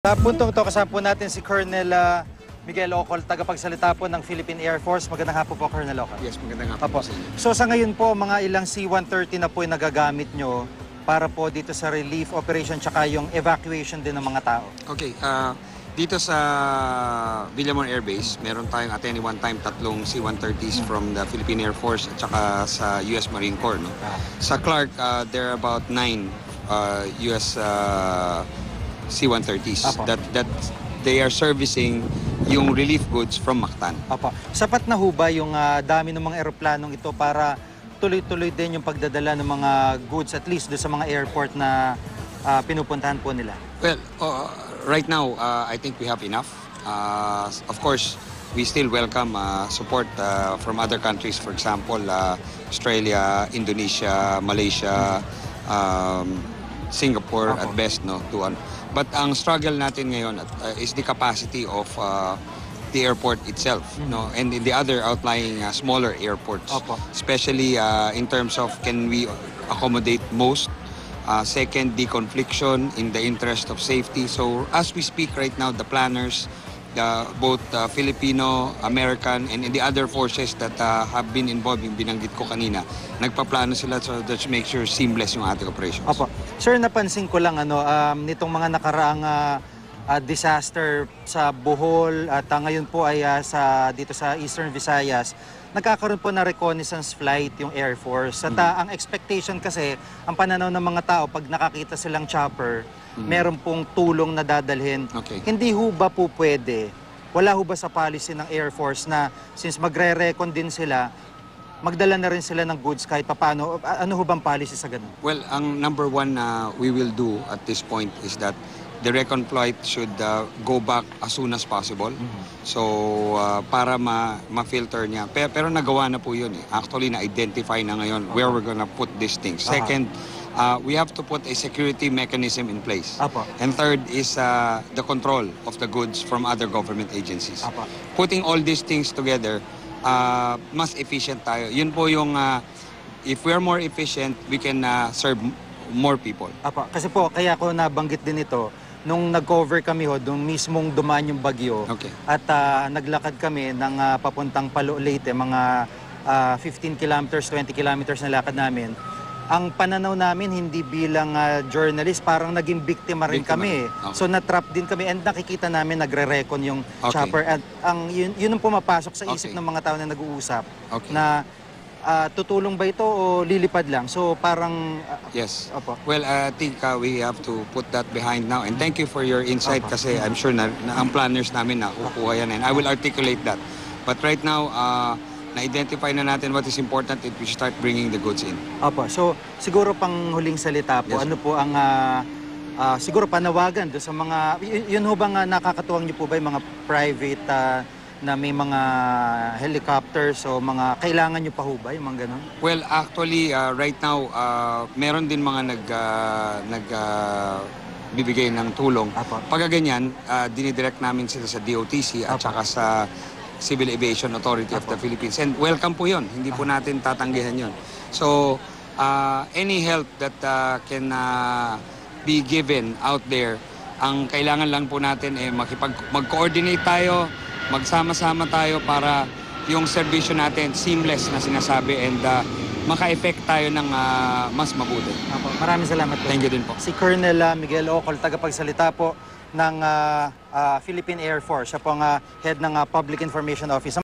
Sa puntong ito, kasama po natin si Colonel Miguel Ocol, tagapagsalita po ng Philippine Air Force. Magandang hapon po, Colonel Ocol. Yes, magandang hapon po sa inyo. So sa ngayon po, mga ilang C-130 na po yung nagagamit nyo para po dito sa relief operation tsaka yung evacuation din ng mga tao? Okay, dito sa Villamor Air Base, meron tayong at any one time tatlong C-130s from the Philippine Air Force at saka sa US Marine Corps. No? Sa Clark, there are about 9 US C-130s that they are servicing yung relief goods from Mactan. Apo. Sapat na ho ba yung dami ng mga eroplanong ito para tuloy-tuloy din yung pagdadala ng mga goods at least doon sa mga airport na pinupuntahan po nila? Well, right now, I think we have enough. Of course, we still welcome support from other countries, for example, Australia, Indonesia, Malaysia, Singapore at best, no, but ang struggle natin ngayon is the capacity of the airport itself, no, and in the other outlying smaller airports, especially in terms of can we accommodate most. Second, deconfliction in the interest of safety. So as we speak right now, the planners, both Filipino, American, and the other forces that have been involved, yung binanggit ko kanina, nagpaplano sila so that make sure seamless yung ating operations. Opo. Sir, napansin ko lang nitong mga nakaraang disaster sa Bohol at ngayon po ay dito sa Eastern Visayas, nagkakaroon po na reconnaissance flight yung Air Force. At ang expectation kasi, ang pananaw ng mga tao, pag nakakita silang chopper, meron pong tulong na dadalhin. Hindi ho ba po pwede, wala ho ba sa policy ng Air Force na since magre-recon din sila, magdala na rin sila ng goods kahit papaano? Ano ho bang policy sa ganun? Well, ang number one na we will do at this point is that the recon flight should go back as soon as possible. So, para ma-filter niya. Pero nagawa na po yun. Actually, na-identify na ngayon where we're gonna put these things. Second, we have to put a security mechanism in place. And third is the control of the goods from other government agencies. Putting all these things together, mas efficient tayo. Yun po yung, if we're more efficient, we can serve more people. Kasi po, kaya ko nabanggit din ito, nung nag-cover kami nung mismong dumaan yung bagyo, at naglakad kami ng papuntang Palo Leyte, mga 15 kilometers, 20 kilometers na lakad namin. Ang pananaw namin, hindi bilang journalist, parang naging biktima rin kami. So natrap din kami and nakikita namin nagre-recon yung chopper. At yun ang pumapasok sa isip ng mga tao na nag-uusap na tutulong ba ito o lilipad lang? So parang... Yes. Well, I think we have to put that behind now. And thank you for your insight kasi I'm sure na ang planners namin na kukuha yan. And I will articulate that. But right now, na-identify na natin what is important if we start bringing the goods in. So siguro pang huling salita po, ano po ang siguro panawagan doon sa mga... Yun ho bang nakakatuwang niyo po ba yung mga private na may mga helicopters o mga kailangan nyo pa ho ba yung mga ganun? Well, actually, right now, meron din mga bibigay ng tulong. Pag ganyan, dinidirect namin sila sa DOTC at saka sa Civil Aviation Authority of the Philippines. And welcome po yun. Hindi po natin tatanggihan yun. So, any help that can be given out there, ang kailangan lang po natin mag-coordinate tayo, magsama-sama tayo para yung serbisyo natin seamless na sinasabi and maka-effect tayo ng mas mabuti. Maraming salamat po. Thank you din po. Si Colonel Miguel Ocol, tagapagsalita po ng Philippine Air Force. Siya po ang head ng Public Information Office.